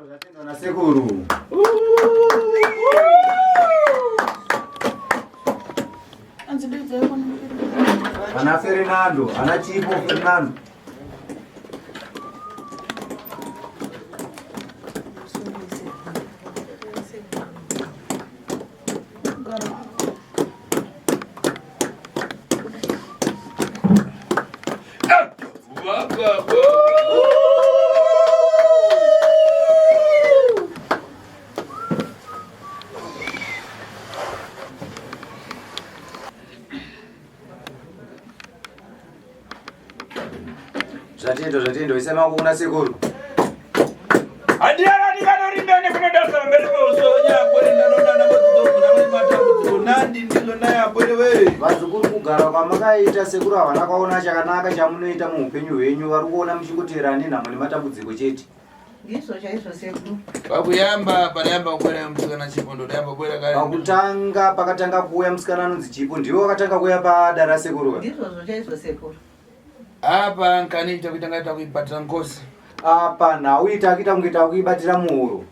Zatendo na seguro. Ana Fernando, ana Chico Fernando. Zatendo isema kuna seguro. Adiana nikanorimbe kuna dasa mbele kwa usonya kwenda ndona na matoto na matabu nandi ndilo naye abwere we. Vazukuru kugara kwamakaita seguro avana kaona chakanaka chamunoita muupenyu hwenyu vari kuona muchingoterani namo nematambudziko chete. Giso chaizvo sekuru. Pakuyamba panayamba kukwera musikana Chipo ndo dayamba kukwera kale. Pakutanga pakatanga kuuya musikana anonzi Chipo ndiwo wakatanga kuuya padara sekuru. Giso chaizvo sekuru. Apa nkaniita kuitangata kuibatira ngozi. Apa na uita akita kungeita kuibatira muhuro.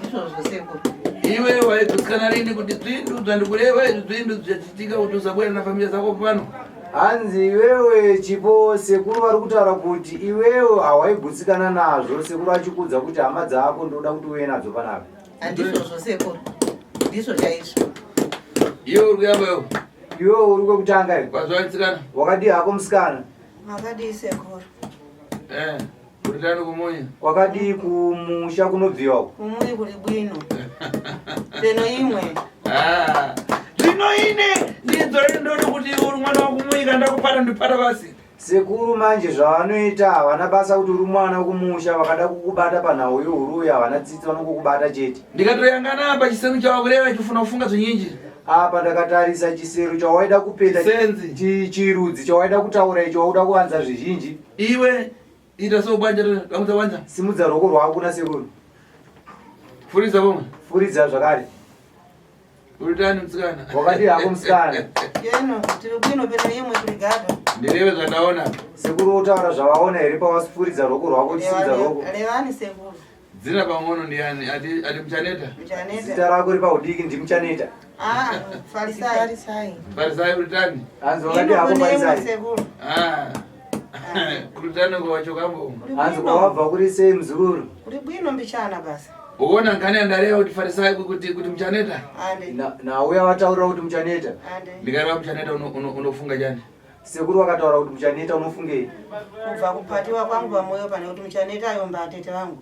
Giso sekuru. Iwe waitsikana lini kuti twindu dzandikureva twindu dzachitika kuti usabwera na familia zako pano. Hanzi iwewe Chipo sekuru vari kutaura kuti iwewe hawaigutsikana nazvo sekuru achikudza kuti hama dzako ndoda kuti uye nadzo panapa. Handizvo sekuru. Giso chaizvo. Iwe uri kuyamba iwe. Iwe uri kwekutanga iwe. Wazwatsikana. Wakadi hako musikana. Makadi sekuru. Kuritano kumonya. Wakadi kumusha kunobviwa. Kumuri kuri bwino. Teno imwe. Lino ine ndizore ndori kuti uri mwana wakumuika ndakupata ndipata basi. Sekuru manje zvavanoita havana basa kuti uri mwana wekumusha vakada kukubata panhau yehuruya havana tsitsi vanokukubata chete. Ndikatoyangana apa chisemu chawakureva chifuna kufunga zvinyinji. Apa ndakatarisa chisero chawaida kupeta senzi chirudzi chawaida kutaura icho wauda kuwanza zvizhinji. Iwe ita so banja kamutsa banja. Simudza roko rwako na sekuru. Furidza bomwe. Furidza zvakare. Uritani mtsikana. Wakadi hako musikana. Yeno tiri bwino pena imwe kuri gado. Ndireve zvandaona. Sekuru otaura zvavaona here pawasifuridza roko rwako chisimudza roko. Revani sekuru. Dzina pang'ono ndiani ati Mchaneta. Mchaneta. Zita rako ripaudiki ndi Mchaneta. Farisai. Farisai uritani. Hanzi wakadi hako Farisai. Sekuru. Kuritani kwa wachokambo. Hanzi kwa wabva kuri sei mzururu. Kuri bwino mbichana basi. Uona nkani andareva kuti Farisai kuti Mchaneta. Na uya wataura kuti Mchaneta. Ndikareva Mchaneta unofunga jani. Sekuru wakataura kuti Mchaneta unofungei. Kubva kupatiwa kwangu pamoyo pane kuti Mchaneta ayomba atete vangu.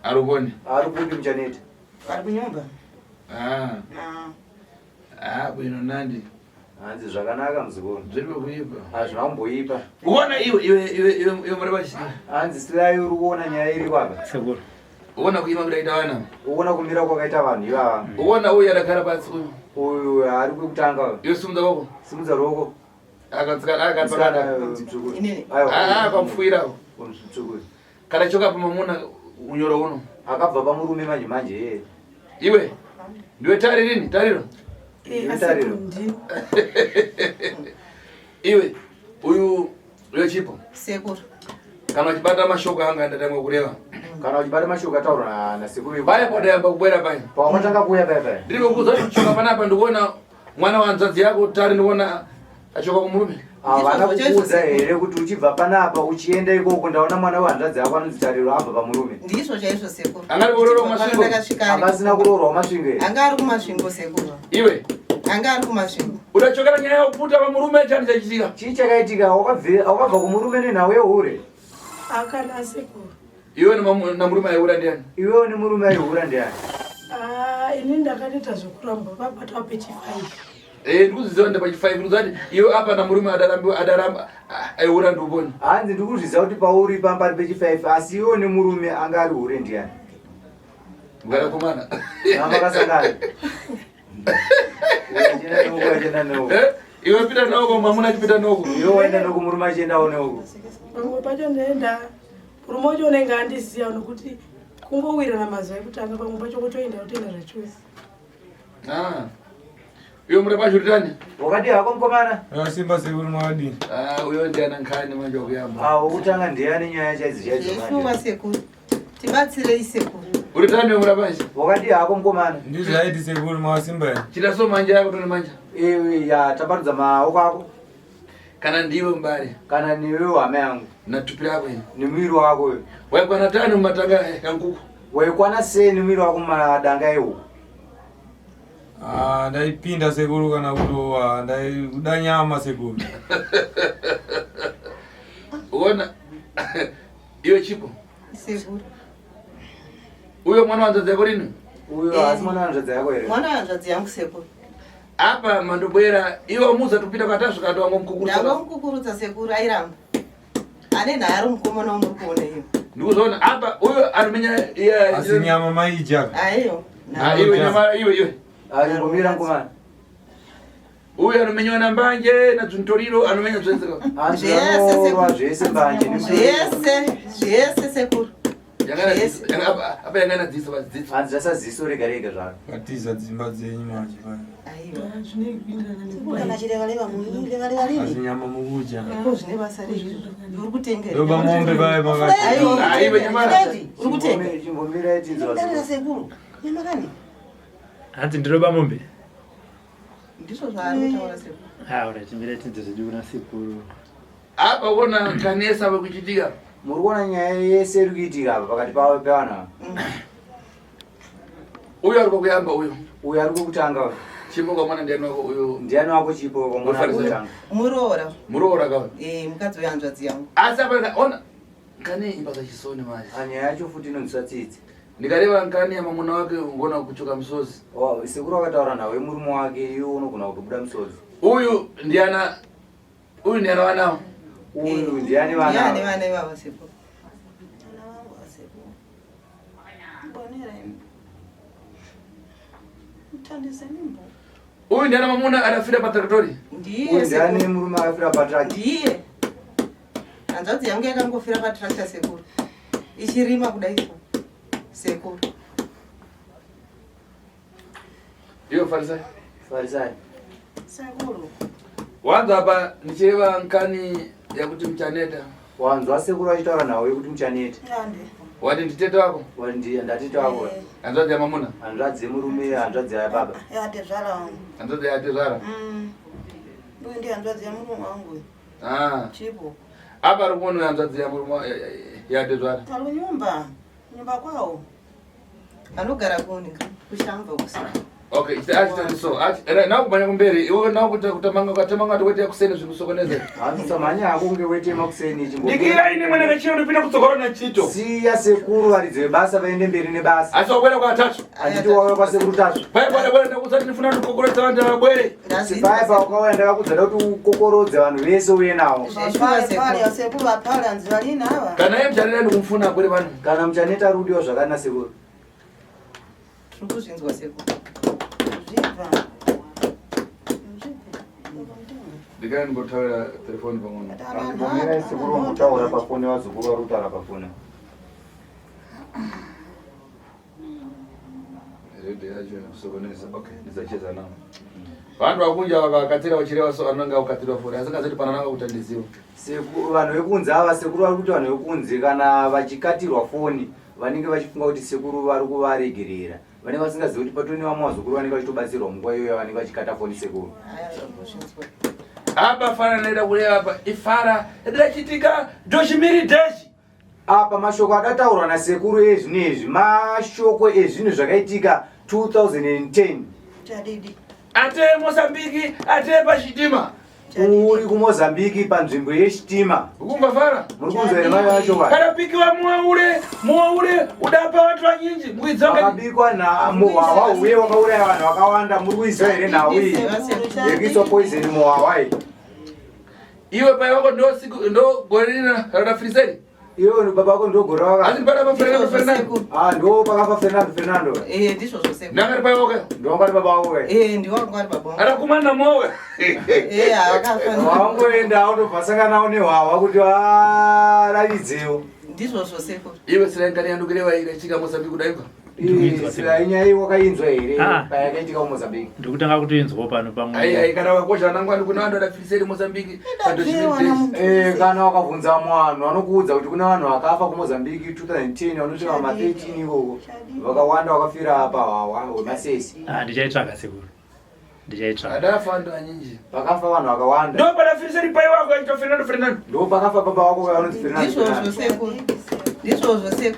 Arukoni. Arikuti Mchaneta. Ari kunyumba. Bwino nandi. Hanzi zvakanaka muzukuru. Zviri kuipa. Hazvamboipa. Uona iwe mureba chii. Hanzi Sly uri kuona nyaya iri kwapa. Sekuru. Uona kuima kudaita vana. Uona kumira kwakaita vanhu ivava. Uona uyu adagara pasi uyu. Uyu ari kwekutanga. Iwe simudza roko. Simudza roko. Akatsikana mtsukuru. Akamfuirawo. Mtsukuru. Kana choka pamamuna unyoro uno. Akabva pamurume manje. Iwe. Ndiwe tari rini? Tariro. Tariro. Iwe. Uyu Chipo. Sekuru. Kana uchibata mashoko anga ndatanga kureva. Kana uchibata mashoko ataura na sekuru. Baya poda yamba kubwera paya. Pamatanga kuya paya. Ndiri kukuza kuchoka panapa ndikuona mwana wa nzanzi yako tari ndikuona achoka kumurume. Havana kukuudza here kuti uchibva panapa uchienda ikoko ndaona mwana wehanzvadzi yako anonzi Tariro abva pamurume. Ndizvo chaizvo sekuru. Anga ari kurorwa masvingo. Akasina kurorwa masvingo here. Anga ari kumasvingo sekuru. Iwe. Anga ari kumasvingo. Udachokera nyaya yokuputa pamurume chani chachitika. Chii chakaitika wakabva kumurume nenhau yehure. Akana sekuru. Iwe na murume aihura ndiani? Iwewe ni murume aihura ndiani? ini ndakateta zvokuramba vabata pechi 5. Ndikuziziva nda pachi 5 ndikuzati iwe apa na murume adaramba aiura nduboni. Hanzi ndikuzviziva kuti pauri pambari pechi 5 asi iwo ne murume anga ari hure ndiani. Ngara kumana. Namakasangana. Wajena no. Iwe pita noko mamuna chipita noko. Iwe waenda noko murume achienda oneko. Pamwe pacho nenda murume wacho unenge andisiya nokuti kungowira namazai kutanga pamwe pacho kutoenda utenda zvachoisi. Iyo muri pachurutani? Wakati hako mkomana? Simba sekuru mwadi. Uyo ndiana nkhani manje okuyamba. Utanga ndiani nyaya chaizi chacho manje. Yesu sekuru. Tibatsire isekuru. Urutani muri panje? Wakati hako mkomana? Ndizvaiti sekuru mwasimba. Chitaso manje yako tone manje? Ya tabarudza maoko ako. Kana ndiwe mbali. Kana niwe hama yangu. Natupira yako ine. Ni mwiri wako wewe. Waikwana tani mumatanga yankuku. Waikwana seni mwiri wako mumadanga ewo. Ndaipinda sekuru kana kutowa ndaida nyama sekuru. Uona iyo chipo sekuru. Uyo mwana wanza zako lini? Uyo asi mwana wanza zako ere. Mwana wanza yangu sekuru. Apa mandobwera iwo muza tupita kwatasu kati wango mkukuruza. Wango mkukuruza sekuru airamba. Ane naro mkomana muri kuona hiyo. Ndikuzoona apa uyo arumenya iya asinyama maija. Ayo. Iwe nyama iwe. Ngomira ngomana. Uyu anomenya na mbanje na tuntoriro anomenya zvese. Zvese mbanje ni zvese sekuru. Apa yangana dziso vadziso. Adzasa ziso rega rega zvaro. Katiza dzimba dzenyu manje pai. Aiwa. Kana chiregaleva munhu legaleva lini? Asinyama mukuja. Zvine basa rezvo. Uri kutengera. Yoba mombe pai makati. Aiwa nyama. Uri kutengera. Chimbomira itinzo. Ndana sekuru. Nyama kani? Hanzi ndiroba mombe. Ndizvo zvaanotaura sekuru. Ora chimbira tinzo zvidura sekuru. Apa uona kanesa vakuchitika. Muri kuona nyaya yese iri kuitika apa pakati pavo pevana. Uyo ari kukuyamba uyo. Uyo ari kukutanga. Chipo kwa mwana ndiani wako uyo. Ndiani wako chipo kwa mwana ari kutanga. Muroora. Muroora kawa. Mukadzi wehanzvadzi yangu. Asi apa ona kane imba zachisoni manje. Nyaya yacho futi inonzwisa tsitsi. Ndikareva nkani ya mamuna wake ngona kuchoka msozi. Sekuru akataura nawe murume wake iwe unogona kutobuda msozi. Uyu ndiana wanawo. Uyu ndiani vana. Ndiani vana ivavo sekuru. Mwana wangu asekuru. Mbonera imi. Mtandise nimbo. Uyu ndiana mamuna anafira patraktori. Ndiye sekuru. Ndiani murume akafira patraktori. Ndiye. Hanzvadzi yangu yakangofira patrakta sekuru. Ichirima kudai sekuru. Iyo farisai. Farisai. Sekuru. Wanza hapa nicheva nkani ya kuti mchaneta. Wanzwa sekuru achitaura nawe kuti mchaneta. Yande. Wati nditete wako? Wandi ndatete wako. Hanzvadzi ya mamuna? Hanzvadzi murume, hanzvadzi ya baba. Yate zvara wangu. Hanzvadzi ya tezvara? Uyu ndi hanzvadzi ya murume wangu. Chipo. Apa ari kuona hanzvadzi ya murume ya tezvara? Talo nyumba. Nyumba kwao. Anogara kuni kushamba usiku. Okay, so. Na kumanya kumberi, iwe na kutamanga kwatamanga tokwete kuseni zvikusokoneze. Handitsamanya ako kunge wetema kuseni chimbo. Ndikira ine mwana kachiro ndipinda kutsogoro na chito. Siya sekuru varidze basa vaende mberi nebasa. Asi wakwenda kwa tatu. Anditi wawe kwa sekuru tatu. Pai bwana ndakutsati ndifuna kukokorodza vanhu vabwere. Sipai pa ukaenda kudzada kuti ukokorodze vanhu vese uye nawo. Pale ya sekuru apale anzivalina ava. Kana yeye mchaneta ndikumfuna abwere vanhu. Kana mchaneta rudiwa zvakana sekuru. Turikuzvinzwa sekuru. Ndikana ndingotaura telefoni pamwe. Ndimira sekuru mutaura pafoni wazukuru warutaura pafoni. Rede yacho kusokoneza. Okay, ndizacheza nao. Vanhu vakunja vakakatira vachirewa so ananga ukatirwa fori asingazoti pana nanga kutandiziwa. Sekuru vanhu vekunzi ava sekuru vari kuti vanhu vekunzi kana vachikatirwa foni vanenge vachifunga kuti sekuru vari kuvaregerera. Vanenge vasingazivi kuti patoni vamwe vazukuru vanenge vachitobatsirwa munguva iyoyo vanenge vachikata foni sekuru. Apa fara naida kuleva apa ifara ndachitika doshimiri dash. Apa mashoko akataurwa nasekuru ezvinezvi mashoko ezvinhu zvakaitika 2010. Chadidi. Ate Mozambique, ate pachitima. uri kuMozambique panzvimbo yeshitima. Ukumva fara? Muri kunzwa ere mai vacho vai? Parapikiwa muwaure udapa watu vazhinji muidzonga. Akabikwa na muwawa uye wakauraya vanhu vakawanda muri kuizwa ere nhau iyi? Yekuiswa poison muwawa iyi. Iwe pai wako ndo gore rina rada friseri? Iwe baba wako ndo gore waka? Asi pada pa Fernando. Ndo pakafa Fernando. Ndizvo zvose. Nangari pai wako? Ndo ngari baba wako kai? Ndiwo ngari baba wangu. Ara kumana mowe. Akafanana. Wangoenda unobvasangana newawa kuti varavidzewo. Ndizvo zvose. Iwe sirangani yandukirewa ire chika Mozambique kudaimba? Inyaya wakainzwa here payakaitika kuMozambique? Ndikutanga kutoinzwawo pano pamwe. Ai kana wakosha nangwani kuna vanhu vadafiseri Mozambique kana wakabvunza mwanhu anokuudza kuti kuna vanhu vakafa kuMozambique 2010 vanosvika ma13 ikoko vakawanda vakafira apa hwawa hwemasesi. Ndichaitsvaga sekuru. Ndichaitsvaga. Adafa ndo anyinji. Pakafa vanhu vakawanda. Ndo padafiseri pai wako aitwa Fernando. Ndo pakafa baba wako vanonzi Fernando. Ndizvo zvose.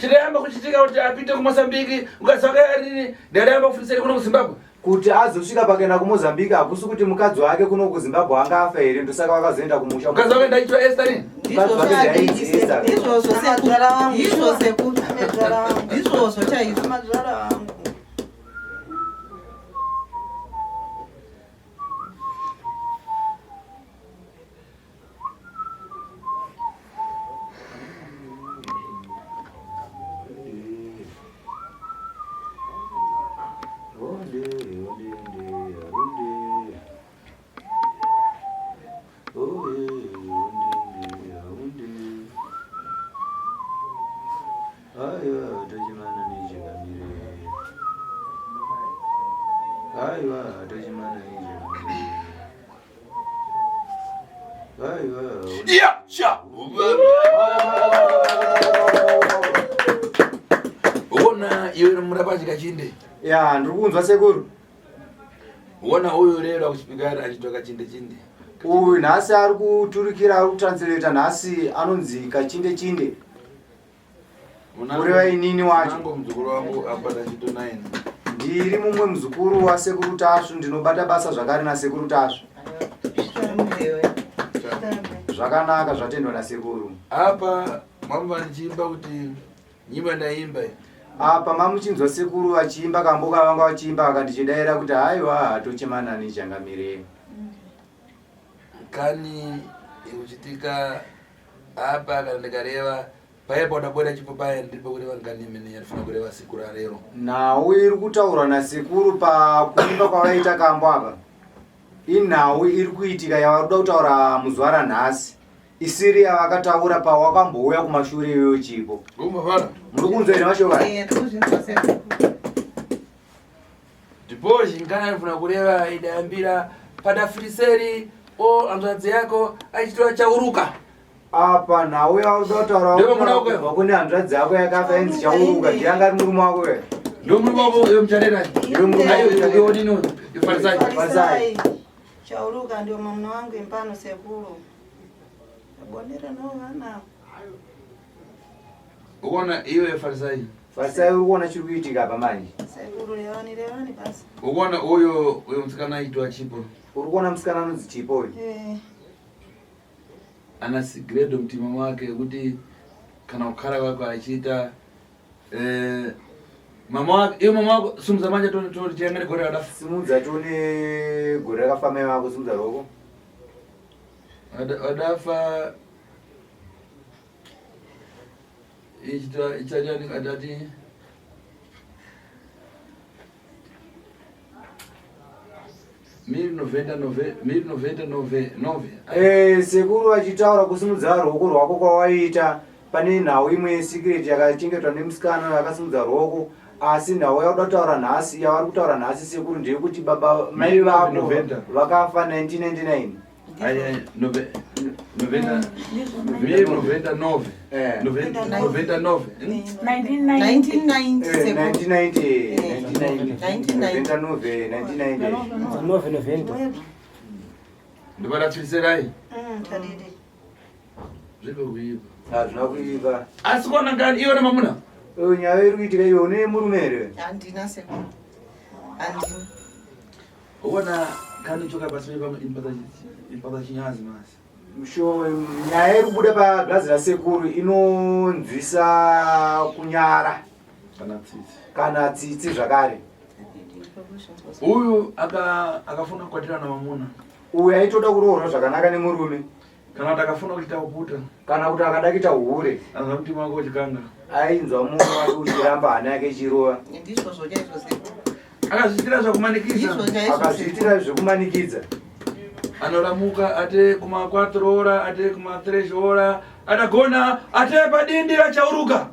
Chirayamba kuchitika kuti apite kuMozambique ukasaka rini ndarayamba kufundisira kuno kuZimbabwe kuti azosvika pakaenda kuMozambique hakusi kuti mukadzi wake kuno kuZimbabwe anga afa here ndosaka vakazoenda kumusha. Mukadzi wake ndaitwa Esther rini? Ndizvo chaizvo. Uona iwe murapa chikachinde. Ya ndiri kunzwa sekuru. Uona uyu lero akuchipigara achitwa kachinde. Uyu nhasi ari kuturikira ari kutranslata nhasi anonzi kachinde. Ureva inini wacho? Nango muzukuru wangu apata chito 9. Ndiri mumwe muzukuru wasekuru Tasvu ndinobata basa zvakare nasekuru Tasvu. Zvakanaka zvatendwa nasekuru. Apa mamba ndichimba kuti nyimbo ndaimba. Apa mamuchinzwa sekuru vachiimba kamboka vanga vachiimba vakandichidaira kuti haiwa tochemanani changamire. Kani ikuchitika apa kana ndikareva paipa udabwera chipo paya ndipo kureva ngani imene yarifuna kureva siku ra lero. Nhau iri kutaurwa nasekuru pakuimba kwavaita kambo apa. Inhau iri kuitika yavaruda kutaura muzuva ranhasi. Isiri yavakataura pawakambouya kumashure iyoyo chipo. Ngomavara. Muri kunzwa ere mashoko? Ndipo zingana rifuna kureva idayambira padafiriseri o hanzvadzi yako achitora chauruka. Apa nhau yavaruda kutaura kune hanzvadzi yako yakafa inzi chauruka. Ndiyanga ari murume wako ere? Ndo murume wako iyo mucharera. Iyo murume ayo nino Farisai. Chauruka ndio mama wangu impano sekuru. Bonde no vana. Uona iwe Farisai. Farisai uri kuona chiri kuitika apa manje? Sekuru levani basi. Uona uyo musikana aitwa chipo. Uri kuona musikana anonzi chipo uyu? Ana sigredo mtima wake kuti kana ukara wako achiita mama wako simudza manje toni chiyangane gore radafa. Simudza toni gore rakafa mai vako simudza roko. Adafa ichajani adati sekuru vachitaura kusimudza ruoko rwako kwawaita pane nhau imwe yesikireti yakachengetwa nemusikana akasimudza ruoko, asi nhau yakuda kutaura nhasi yavari kutaura nhasi sekuru ndeyekuti baba mai vako vakafa 1999. Ndivadafiserai Tadidi. Hazvina kuiva. Asi kuona ngani iwe namamuna? Nyaya iri kuitika iwe une murume here? Handina sekuru. Handina. Uona Kani choka basi impata chinyazi masi. Musho nyaya iri kubuda pagazi rasekuru inonzwisa kunyara kana tsitsi zvakare. Uyu akafuna kukwatira na mamuna. Uyu aitoda kuroorwa zvakanaka nemurume. Kana kuti akafuna kuita uputa. Kana kuti akada kuita uhure. Anza kuti mako chikanga. Ainzwa munhu wake uchiramba hana yake chirova. Ndizvo zvochaizvo sekuru. Akazviitira zvakumanikidza. Akazviitira zvekumanikidza. Anoramuka ate kuma 4 hora, ate kuma 3 hora, atagona ate padindi rachauruka.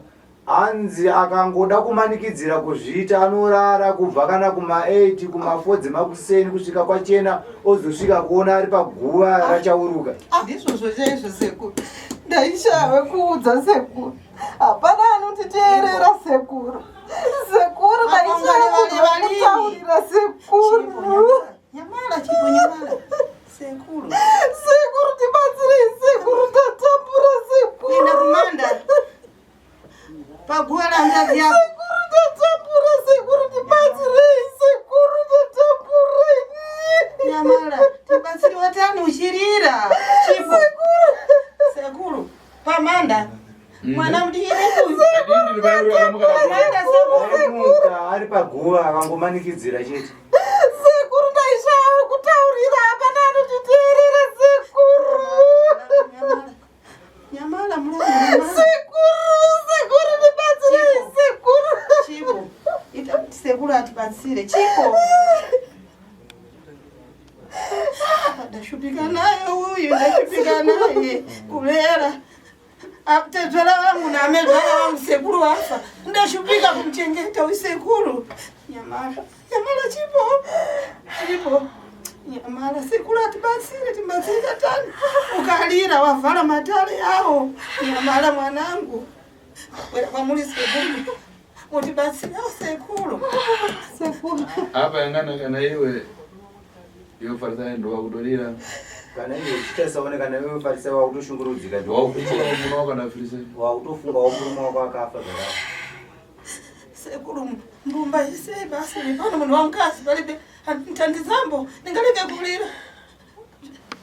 Anzi akangoda kumanikidzira kuzviita anorara kubva kana kuma 8 kuma 4 dzemakuseni kusvika kwachena ozosvika kuona ari paguva rachauruka. Ndizvo zvochaizvo sekuru. Ndaishava kuudza sekuru. Hapana anotiteerera sekuru. Sekuru ndaishava kutaurira sekuru. Nyamala chipo nyamala. Sekuru. Sekuru tibatsirei sekuru ndatambura sekuru. Enda kumanda. Paguwa langazi yako. Sekuru ndatambura sekuru tibatsirei sekuru ndatambura. Nyamala, tibatsiri watani ushirira. Chipo. Sekuru. Pamanda. Mwana mudiri uyu. Pamanda sekuru. Ari paguva akangomanikidzira chete. Sekuru ndaishava kutaurira hapana anotiteerera sekuru. Nyamala mwana. Sekuru tibatsirei sekuru. Chipo. Ita kuti sekuru atibatsire. Chipo. Ndashupika naye uyu, ndashupika naye. Kulera. Aptezvara vangu namezvara vangu sekuru wafa. Ndashupika kumchengeta usekuru. Nyamala. Nyamala chipo. Nyamala sekuru atibatsire tibatsire katani. Ukalira wavhara matare yawo. Nyamala mwanangu. Wera kwamuri sekuru. Utibatsire sekuru. Sekuru. Apa yangana kana iwe yofarisa ndo wakudorira. Kana iwe chitasaone kana iwe farisa wakutoshungurudzika ndo Wakutofunga muno wakana firisa. wakutofunga wamurume wako akafa zvakare. Sekuru mbumba ise basi pano munhu wamkazi palibe ntandizambo ndingaleke kulira.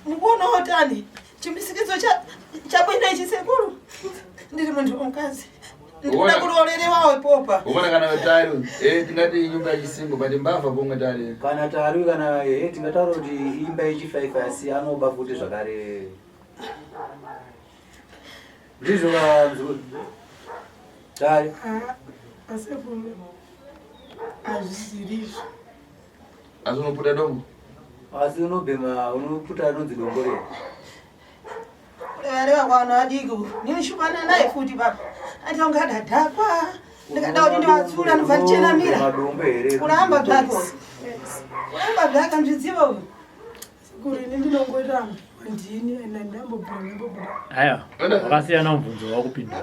Mukuona otani chimisikizo chabwenda ichi sekuru. Ndiri munhu wamkazi. Ndikuda kulolerewawo popa. Ubona kana wetari tingati nyumba chisingo pati mbava pomwe tari. Kana tari kana tingataura kuti imba yechi5 asi anoba futi zvakare. Ndizvo vanzuri. Tari. Asekuru. Azvisizvo. Asi unoputa dongo. Asi unobhema unoputa anonzi dongore. Vareva kwano adiku. Nimishumana naye futi baba. Ati ungadadhakwa. Ndikada kuti ndivatsula ndivachena mira. Madombo here. Kuramba dhako. Kuramba dhaka mzvidziva uyu. Sekuru ini ndinongoita ndini ndambobhuda. Haya, wakasiyana mubvunzo wakupinda.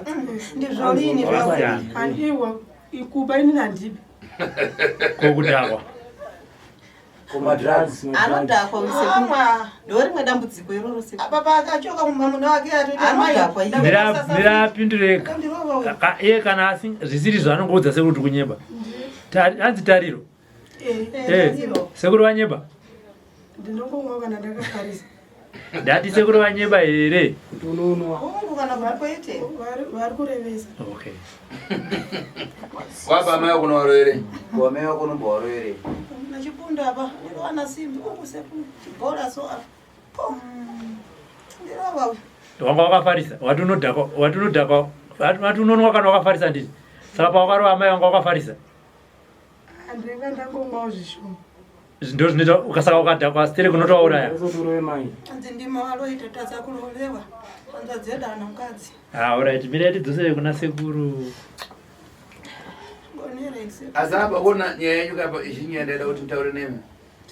Ndizvolini Wakasiyana. Andiwa ikuba ini nandibi. Kokudhakwa. Kumadrugs. Anodhakwa usekuru. Ndorimwe dambudziko iroro sekuru. apa paakachoka mumamuna wake Anodhakwa iye. Mirapindureka. Iye kana asi zvisiri zvanongoudza sekuru kuti kunyeba. Hanzi tariro. Sekuru wanyeba. Ndinongomwa kana ndakafarisa. Ndati sekuru wanyeba here. ungu kana varikoite Vari kurevesa. Okay. Wapa amaya kuna waro here. Wamewa kunombo here. nachikunda apa ndinowana simbi unguseku chibhora so apa po ndirova Wanga wakafarisa. Watunodhakwa. Watunonwa kana wakafarisa nditi. Saka pawakarova amai wanga wakafarisa. Andinga ndangomwawo zvishoma. Ndo zvinoita ukasaka ukadhakwa stere kunotouraya. anzi ndima waloita tadza kulolewa anza dzedana mukadzi Alright, mira tidzosere kuna sekuru. ngonerese Azaba kuona nyaya yenyu kapa ichinyendera kuti mtaure nemi.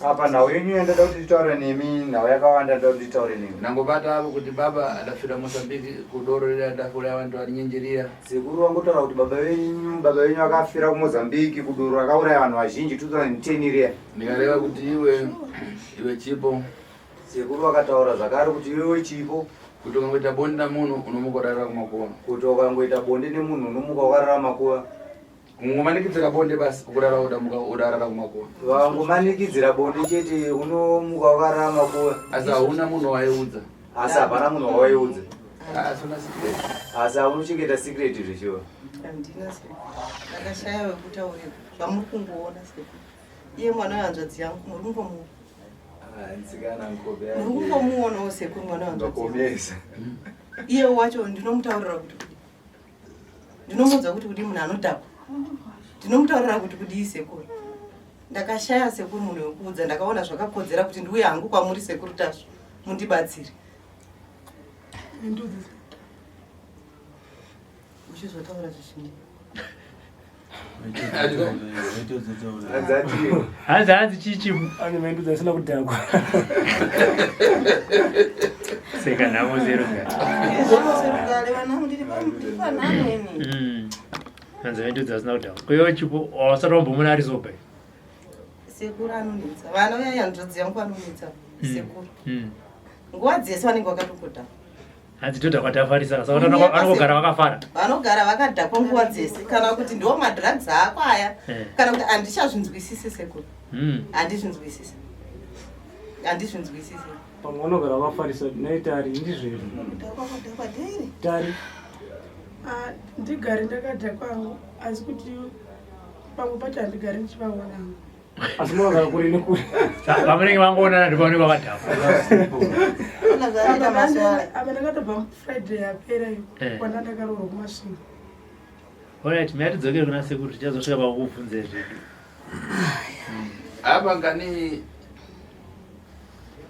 Apa nhau yenyu yandada kuti titaure nemi, nhau yakawanda ndada kuti titaure nemi. Nangobata apo kuti baba adafira Mozambique kudororera adafura vantu varinyenjerera. Sekuru wangotaura kuti baba venyu akafira kuMozambique kudoro akauraya vanhu vazhinji 2010 riya. Ndikareva kuti iwe chipo. Sekuru akataura zvakare kuti iwe chipo. Kuti ukangoita bonde namunhu unomuka ukarara kumakuva. Kuti ukangoita bonde nemunhu unomuka ukarara makuva. Ngomanikidzira bonde basi kurara udarara kumakuva. Vangomanikidzira bonde chete unomuka wakarara makuva. Asi hauna munhu waiudza. Asi hapana munhu waiudza. Asina secret. Asi unochengeta secret zvichiwa. Handina sekuru. Ndakashaya wekutaurira. Zvamuri kungoona sekuru. Iye mwana wehanzvadzi yangu muri kungomuona. Nzikana nkobe yake. Muri kungomuonawo sekuru mwana wehanzvadzi yangu. Ndakomesa. Iye wacho ndinomutaurira kuti ndinomuudza kuti kudi munhu anodhakwa. Ndinomutaurira kuti kudi sekuru. Ndakashaya sekuru munhu wekuudza. Ndakaona zvakakodzera kuti ndiuye hangu kwamuri sekuru tasvo. Mundibatsire. Uchizotaura zvishini. Hanzi chichipu. Ane maindudza asina kudhakwa. Seka namo zero. Serugale vanamu ndiri panamweni. Hanzi maindudza asina kudhakwa. Kuyo chipu wasatombo muna arizope. Sekuru anonetsa. Vana vehanzvadzi yangu anonetsa. Sekuru. Nguva dzese vanenge vakatokudhakwa. Hanzi todhakwa tafarisa. Saka vanogara vakafara. Vanogara vakadhakwa nguva dzese. Kana kuti ndiwo madrugs ako aya. Kana kuti handichazvinzwisisi sekuru. Handizvinzwisisi. Handizvinzwisisi. Pamwe vanogara vakafarisa naitari ndizviri. Ndakadhakwa ndiri. Tari. Ndigari ndakadhakwa hangu asi kuti pamwe pacho handigari ndichivaona hangu. Asi munogara kuri nekuri. Vamunenge vangoonana ndipo vanenge vakadhakwa. Apa ndakatobva Friday yapera iyo kwana ndakaroorwa kumasvingo. Alright, miyatidzokere kuna sekuru tichazosvika pakukubvunze zvedu. Apa ngani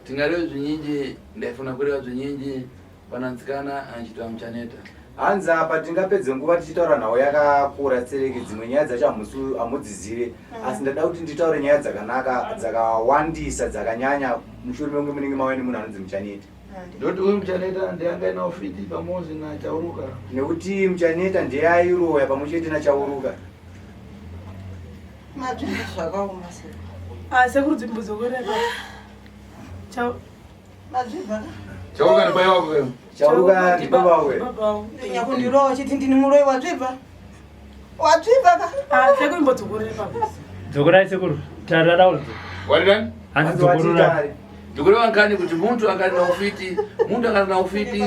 tingareva zvinyinji ndaifuna kureva zvinyinji pananzikana anchitwa muchaneta. Hanzi apa tingapedze nguva tichitaura nhau yakakura tsereke dzimwe nyaya dzacho hamudzizive. Asi ndada kuti nditaure nyaya dzakanaka dzakawandisa dzakanyanya mushure memwe munenge maweni munhu anonzi muchaneta. Ndoti uyu muchaneta ndianga ina ufiti pamozi nachauruka. Nekuti muchaneta ndiye airoya pamwe chete nachauruka. Mazvinhu zvakaoma sekuru. Sekuru dzimbudzokorera. Chao. Mazvinhu Chauruka ndibaiwa kweyo. Chauruka ndibabawe. nyakundirowa chiti ndini muroi wadzvibva. Wadzvibva ka? Sekuru imbodzokorera papo. Dzokorai sekuru. Tarara udzo. Waridani? Hanzi dzokorora. Ndikureva ngani kuti muntu akana ufiti, muntu akana ufiti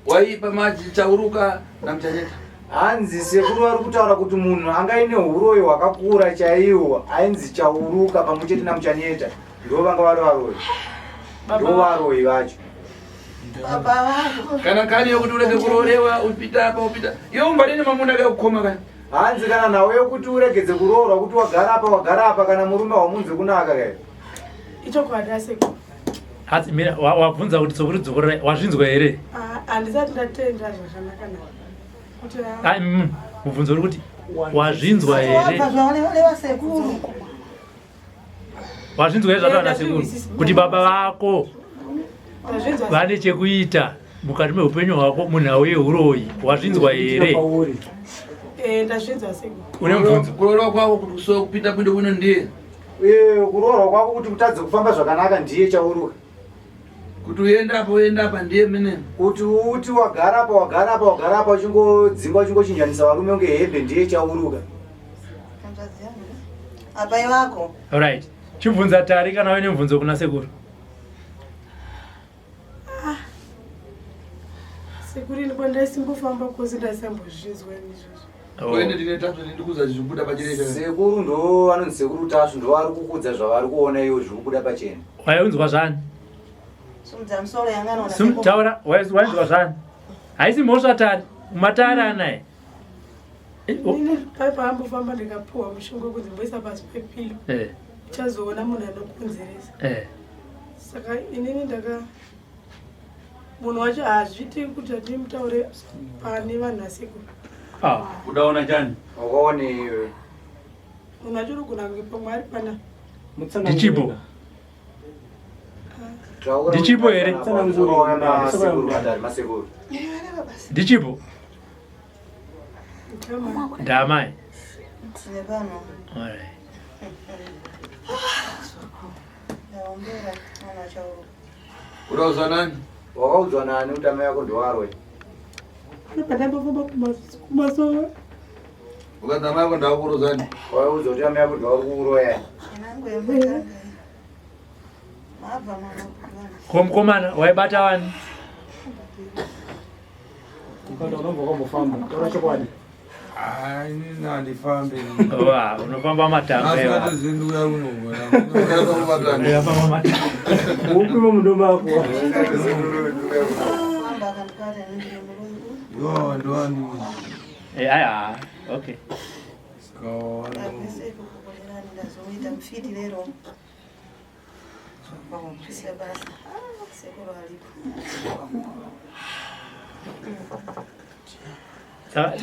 waipa maji chauruka na muchaneta. Hanzi sekuru vari kutaura kuti munhu anga ine uroyi hwakakura chaiwo ainzi chauruka pamwe chete namuchaneta. Ndivo vanga vari varoyi. Ndivo varoyi vacho. Baba vako. Kana kani yokuti urege kurorewa upita apa upita. Iwe umbadini mamuna akakukoma kani? Hanzi kana nawe yokuti uregedze kuroorwa kuti wagara apa kana murume wamunzi kunaka kai. Icho kwada sekuru. Hanzi mira wabvunza kuti sekuru dzokorera wazvinzwa here? Handisati ndatenda zvakanaka nawo. Kuti mubvunzo uri kuti wazvinzwa here? Wabva zvavareva sekuru. Wazvinzwa here zvataura sekuru? Kuti baba vako vane chekuita mukati meupenyu hwako munhu auye uroyi. Wazvinzwa here? Ndazvinzwa sekuru. Une mubvunzo? Kurorewa kwako kuti so kupita pinda kuno ndiye. Kuroorwa kwako kuti kutadze kufamba zvakanaka ndiye chauruka. Kuti uenda apa ndiye mene. Kuti uti wagara apa uchingodzinga uchingochinjanisa varume unge hembe ndiye chauruka. Apai vako. Alright. Chibvunza Tari kana uine mubvunzo kuna sekuru. Sekuru ini kwandaisimbofa kosi ndaisambozvinzwa izvozvo. Uende ndine tato ndikuza zvibuda pachireka. Sekuru ndo vanonzi sekuru tasu ndo vari kukudza zvavari kuona iyo zviri kubuda pachena. Waiunzwa zvani? Sumudza musoro yanga anoona sekuru. Taura wainzwa zvani? Haisi mhosva Tari. Matara anaye. Ini paipambofamba ndikapuwa mushonga wekuti mboisa pasi pepilo. Uchazoona munhu anokunzeresa. Saka inini munhu wacho hazviti kuti hatimutaure pane vanhu vasekuru. Udaona chani? Wakaone iwe. Munhu wacho unogona kunge pamwe ari pana. Ndichipo. Ndichipo here? Ndichipo. Ndamai. Nepano. Alright. Ndaombera mwana chauro. Udauzwa nani? Wakaudzwa nani utame yako ndo warwe? Pandambofamba kumasoro ukadzama yako ndakuruzani wauza kuti amai kuti vari kuuroya Komkomana waibata wani? Ukanda unobva kwambofamba. Taura chokwadi. Inini handifambi. Unofamba matanga. Asingati zinduya runogona. Unofamba matanga. Upimo mudombo wako. Yo, ndwani. Aya, okay.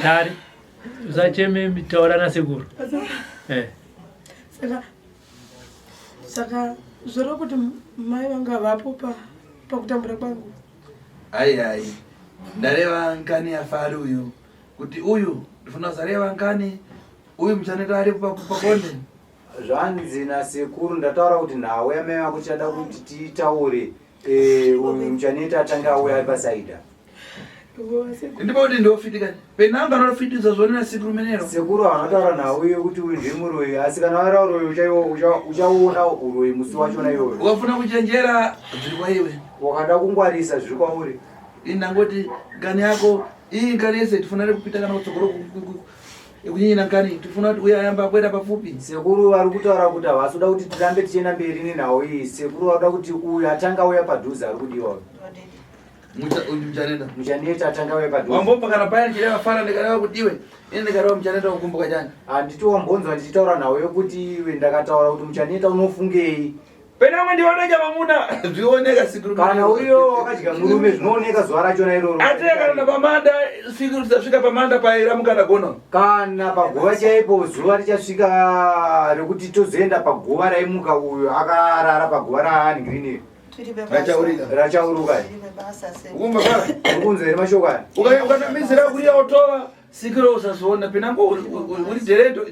Tari, usacheme mitaura na sekuru. Saka zvoro kuti mai vanga vapo pakutambura kwangu. Ai ndareva nkani afari uyu kuti uyu ndifuna zareva nkani uyu mchaneta ari pakonde zvanzi nasekuru ndataura kuti nawe amai vako tichada kuti titaure muchaneta atanga auya ari pasaida ndipo kuti ndiofitikani penanga anofitidza zvone nasekuru menero sekuru anotaura nawe kuti uyu ndiri muroyi asi kana wara uroyi uchaona uroyi musi wachona iyoyo ukafuna kuchenjera zviri kwaiwe wakada kungwarisa zviri kwauri inangoti nkani yako iyi nkani yese tifuna kupita kana kutsogoro kunyina nkani tifuna kuti uya yamba kwenda pafupi sekuru vari kutaura kuti havasuda kuti tirambe tichienda mberi nenhau iyi sekuru vakuda kuti uyu atanga uya padhuze ari kudiwa muchaneta atanga uya padhuze wambomba kana paya ndichireva fara ndikareva kuti iwe ini ndikareva muchaneta kukumbuka chani handiti wambonzwa ndichitaura nawe kuti iwe ndakataura kuti muchaneta unofungei penamwe ndioneka mamuna zvioneka sikuru kana uyo wakadya murume zvinooneka zuva rachona iroro atekana pamanda siku risasvika pamanda paira mukadagona kana paguva chaipo zuva richasvika rekuti tozoenda paguva raimuka uyo akarara paguva rahangreen rachauruka ukumba kana ukunzwa here mashokani ukanamizira kuriya otova sikiro usazoona penango uri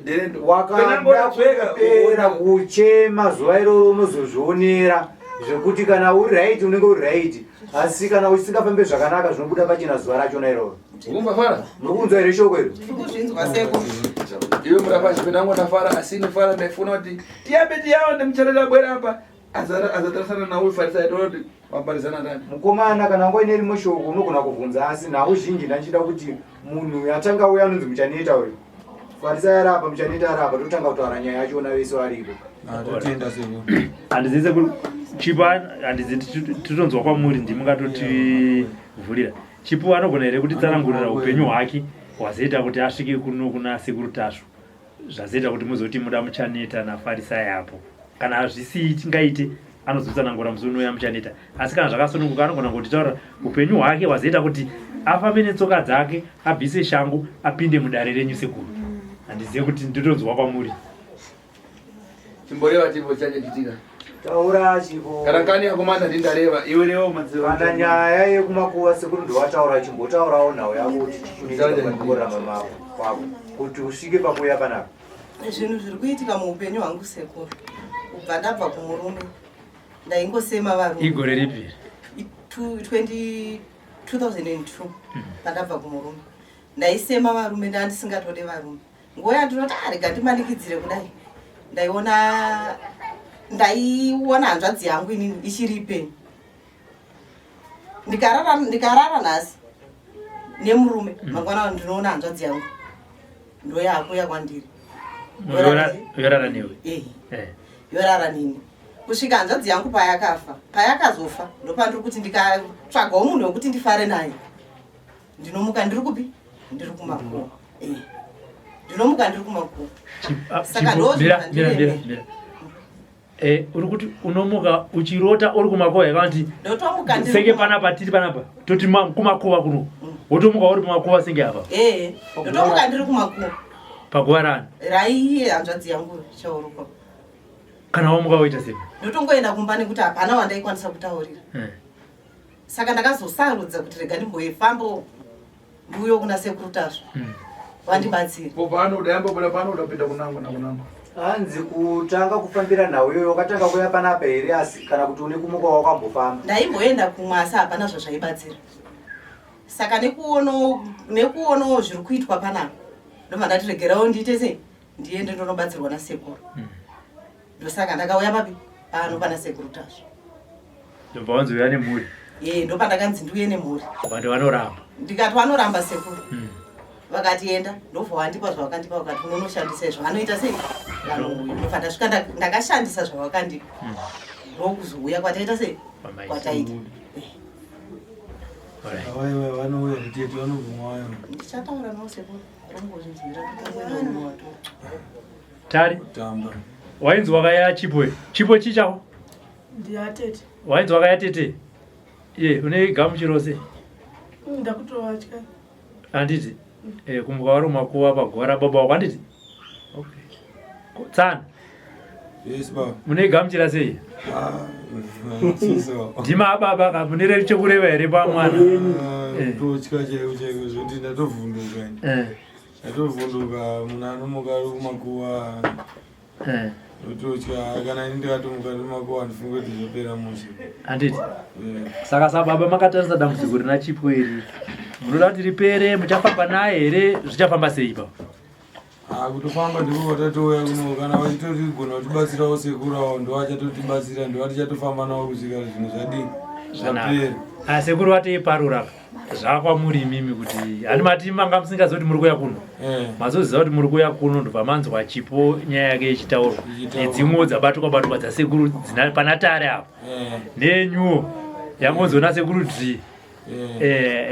derendo wakanda kupera kuchema zuva iroro unozozvionera zvekuti kana uri right unenge uri right asi kana usingafambe zvakanaka zvinobuda pachina zuva rachona iroro ukumba fara muri kunzwa here shoko iro iwe murapashi penango ndafara asi ndofara ndaifuna kuti tiyambe tiyaone muchaneta bwera apa azatarasana nawe farisa yatoroti wambarizana ndani mukomana kana ngoine rimwe shoko unogona kubvunza asi nhau zhinji ndachida kuti munhu yatanga uya anonzi muchaneta uyu farisa yarapa muchaneta arapa totanga kutaura nyaya yachona vese varipo Totenda sekuru. Handizise chipa handizi titonzwa kwamuri ndimungatovhurira chipo anogona here kuti tsanangurira upenyu hwake hwazoita kuti asvike kuno kuna sekuru tasvo zvazoita kuti muzoti muda muchaneta nafarisa yapo kana hazvisii tingaite anozotsanangura musi unouya muchaneta asi kana zvakasununguka anogona kutitaura upenyu hwake hwazoita kuti afambe netsoka dzake abvise shangu apinde mudare renyu sekuru handizive kuti nditonzwa kwamuri chimboreva chipo chache chitika taura chipo kana nkani yakomanda ndindareva iwe rewo madziva kana nyaya yekumakuva sekuru ndowataura chimbotaurawo nhau yako kuti chichikurama kwako kuti usvike pakuya panapa zvinhu zviri kuitika muupenyu hwangu sekuru kubva ndabva kumurume ndaingosema varume igore ripiri 2002 pandabva kumurume ndaisema varume ndandisingatode varume nguva yandinoti arega ndimanikidzire kudai ndaiona hanzvadzi yangu inini ichiri ipenyu ndikarara nhasi nemurume mangwana ndinoona hanzvadzi yangu ndoyakuya kwandiri yorara newe yorara nini kusvika hanzvadzi yangu payakazofa ndopandiri kuti ndikatsvagawo munhu wekuti ndifare naye ndinomuka ndiri kupi ndiri kumakuva ndinomuka ndiri kumakuva saka uri kuti unomuka uchirota uri kumakuva yakanti senge panapa tiri panapa toti kumakuva kuno wotomuka uri kumakuva senge apa ndotomuka ndiri kumakuva paguva rani raiye hanzvadzi yangu chauruka kana wamuka woita sei ndotongoenda kumba nekuti hapana wandaikwanisa kutaurira saka ndakazosarudza kuti rega ndimboifambo ndiuyo kuna sekuru tasvo wandibatsira panoudapinda kunango nakunango hanzi kutanga kufambira nhau iyoyo wakatanga kuya panapa here asi kana kuti une kumuka wakambofamba ndaimboenda kumwe asi hapana zvazvaibatsira saka nekuonawo zviri kuitwa panapa ndomandati regerawo ndiite sei ndiende ndonobatsirwa nasekuru ndosaka ndakauya papi pano pana sekuru Tasvo ndobva wanzouya nemhuri ndopandakanzi ndiuye nemhuri vantu vanoramba ndikati vanoramba sekuru vakatienda ndobva wandipa zvavakandipa vakati unonoshandisa izvo vanoita sei vanouyu ndasvika ndakashandisa zvavakandipa ndokuzouya kwataita sei kwataita vanouya nditete vanobvumwayo ndichataura navo sekuru rongozvinzwira tari tamba wainzi wakaya chipo chipo chichako ndiyatete wainzi wakaya tete une gamuchiro sei ndakutovatya handiti kumbuka wari makuva pagora baba wako handiti tsana yes baba mune gamuchira sei ndima ababa ka munere chekureva here pamwana totya chaiko chaiko zvoti ndatovhunduka ndatovhunduka munhu anomuka ari kumakuva totya kana ini ndikatomuka ndi makuva handifunge kuti zvopera mushe handiti saka sababa makatarisa dambudziko rina chipo iri munoda kuti ripere muchafamba naye here zvichafamba sei ipapo kutofamba ndiko kwatatouya kuno kana vachitotigona kutibatsirawo sekurawo ndo vachatotibatsira ndo vatichatofamba navo kusvika zvinhu zvadii zvapera sekuru vateiparura zvakwamuri imimi kuti hani mati manga musingazii kuti muri kuya kuno mazoziva kuti muri kuya kuno ndobva manzwa chipo nyaya yake ichitaurwa nedzimwewo dzabatwa dzasekuru dzina pana tare apo nenyuwo yangonzona sekuru dhii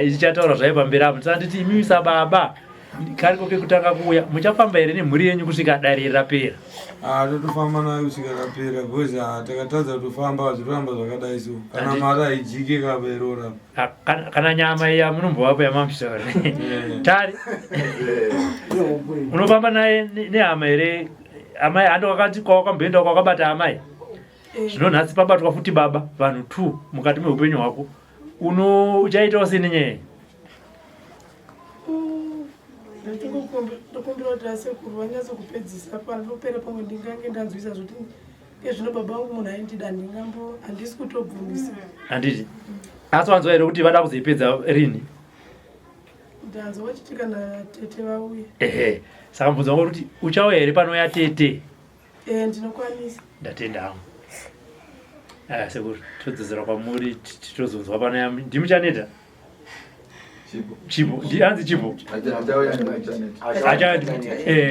ichataura zvai pamberi apo tisanditi imimi sababa kariko kekutanga kuuya muchafamba here nemhuri yenyu kusvika dare rapera totofamba nayo kusvika rapera bcause takatadza kutofamba zvitoramba zvakadai so kana mari haijike kaverora kana nyama iya munombovapo yamamshore tari unofamba naye nehama here amai hando wakati kwawakamboenda kwakabata amai zvino nhasi pabatwa futi baba vanhu 2 mukati meupenyu hwako uchaitawo sei nenyaya ndokumbira kuti asekuru vanyatsokupedzisa panopera pamwe ndingange ndanzwisa zvoti ngezvino baba vangu munhu aindida ndingambo handisi kutobvumisa handiti asi wanzwa here kuti vada kuzoipedza rini ndanzwa vachiti kana tete vauye saka mbudza wangu kuti uchauya here panouya tete ndinokwanisa ndatenda hangu sekuru todzosera kwamuri titozonzwa panouya ndimuchaneta chipo hanzi chipo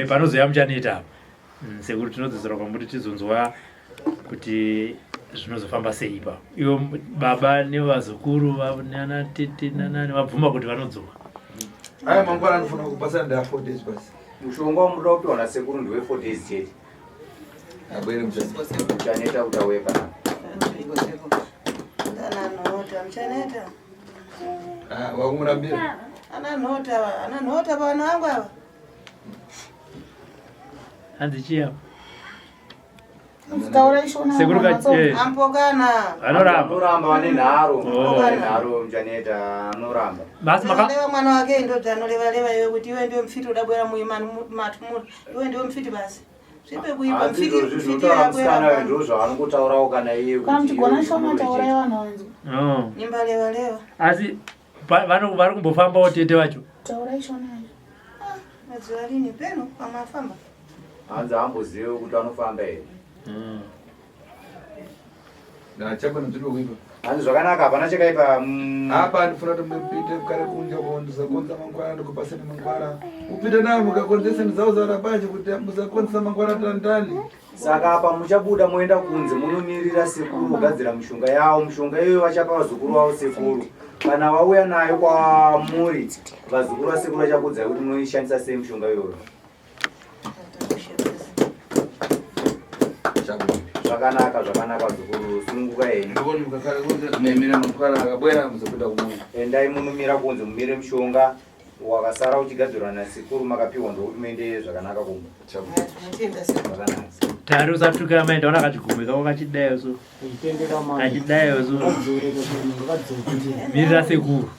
panozoya muchaneta apa sekuru tinodzosera kwamuri tizonzwa kuti zvinozofamba sei ipapo ivo baba nevazukuru nana tete nanani vabvuma kuti vanodzoka aya mangwana anofana kupasana nda 4 days basi mushonga wamuda kupiwa nasekuru ndiwe 4 days chete abwere muchaneta kuti auye panapa muchaneta wakumurambira ananhota vana vangu ava hanzi chiyapo ampokana anoramba vane nharo muchaneta anoramba leva mwana wake ndodzi anolevaleva iwe kuti iwe ndiwe mfiti udabwera muimatumuru iwe ndiwe mfiti basi zvipe kuimba mfitizvotauramusikana ndo zvavanongotaurawo kana iye nimbaleva asi vari kumbofambawo tete vacho mazuva lini peno pamafamba hanzi ambozive kuti anofamba here nachabona dziri kuimba hanzi zvakanaka hapana chakaipa apa ndifuna tombepite kare kunja ndisakonza mangwana ndikupaseni mangwana upite navo mukakonzeseni dzavo zarabache kuti musakonzesa mangwana tandani saka apa muchabuda moenda kunze munomirira sekuru kugadzira mishonga yavo mishonga iyoyo vachapa vazukuru vavo sekuru kana vauya nayo kwamuri vazukuru vasekuru vachakudzai kuti munoishandisa sei mishonga iyoyo zvakanaka zukuru sununguka endai munomira kunze mumire mushonga wakasara uchigadzirwa nasekuru makapiwa ndokuti muende zvakanaka kumwe tari usatuka maenda ona akachigumika wakachidayo so achidayo so mirira sekuru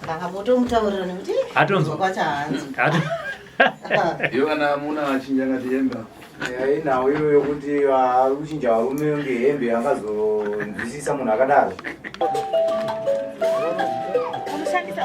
akamotomutaurira nekuti atonzwa kwachahanzi iyo kana amuna achinja ngati hembe ainawo iyoyo kuti uchinja varume ngehembe angazonzwisisa munhu akadaro unoshandisa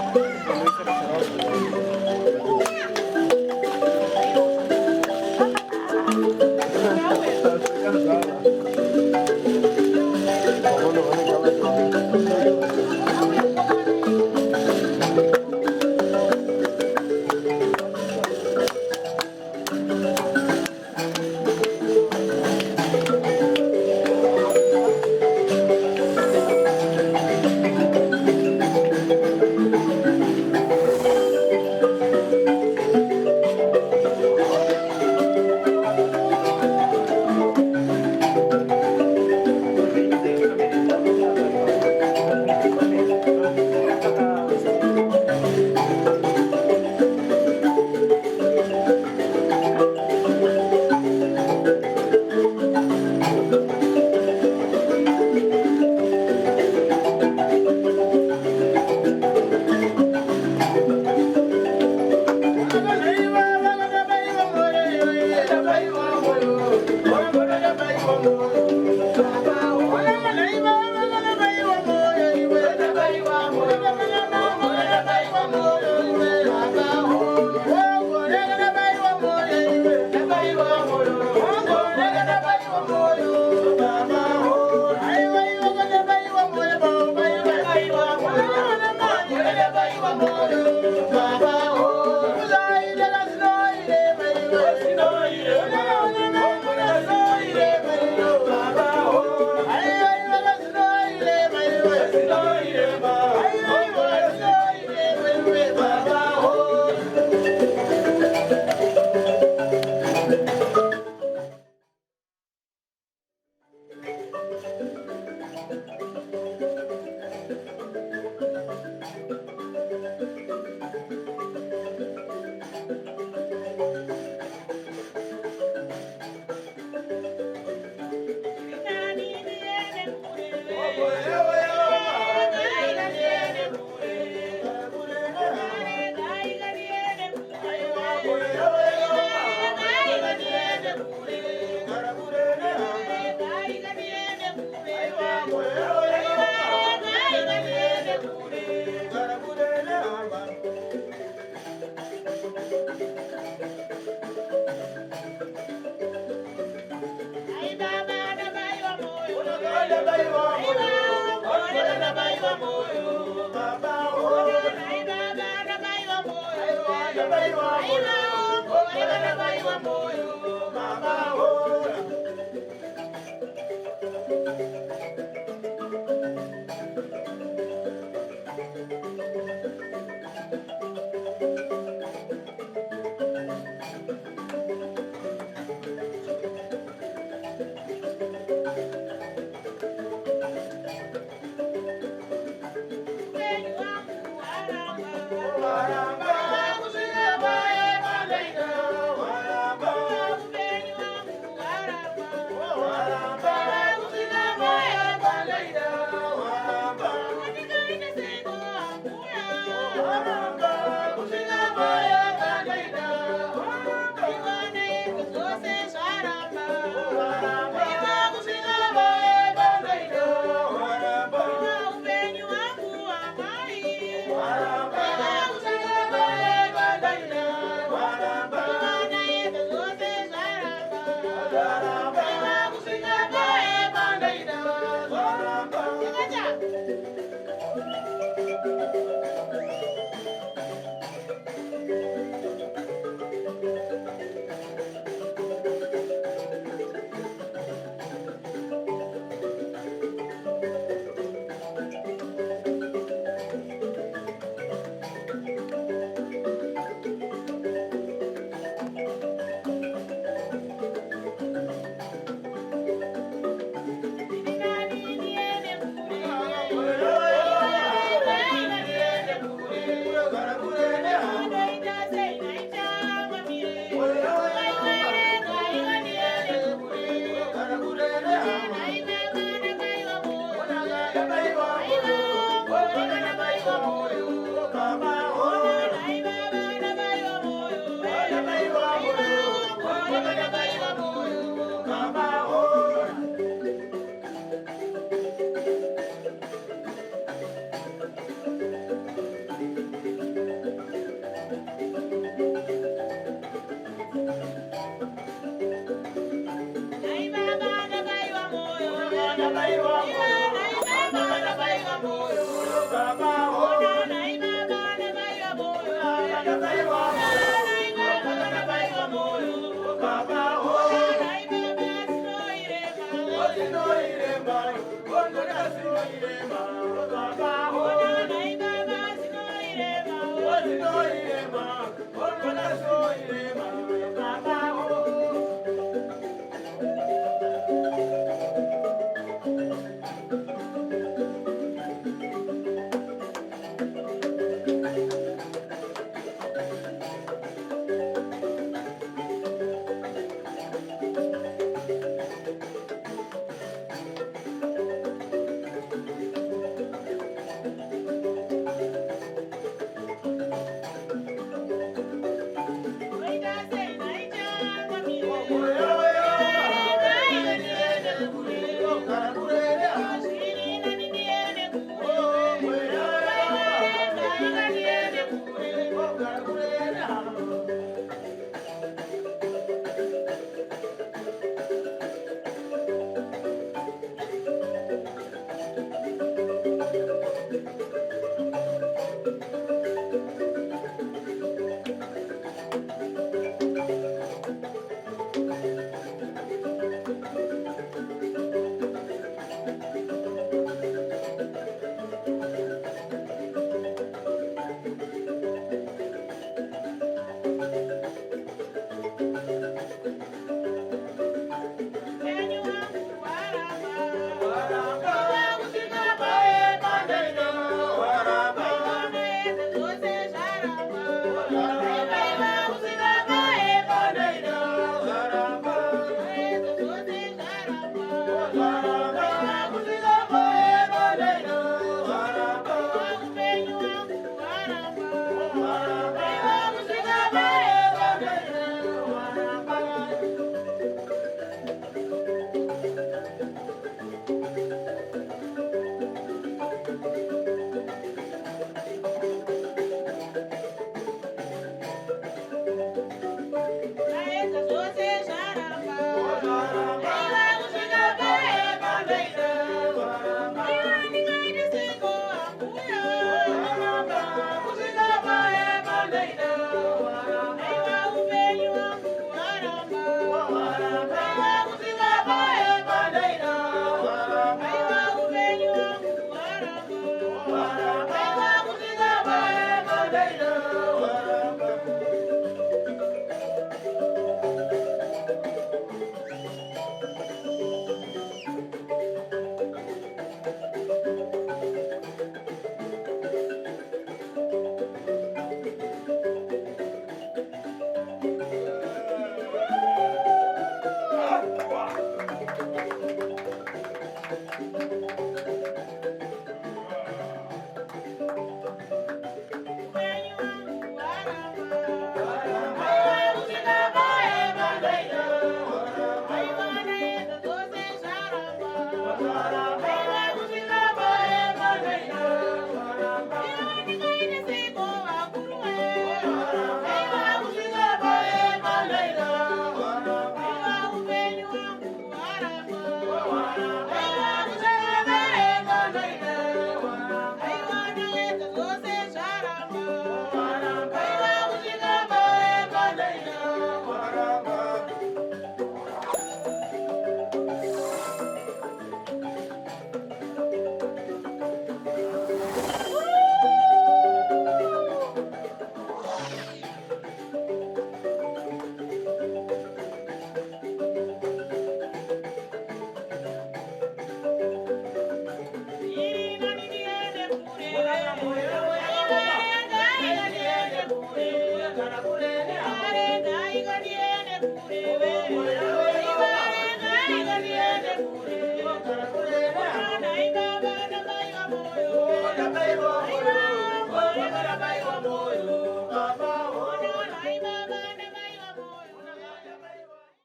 iwe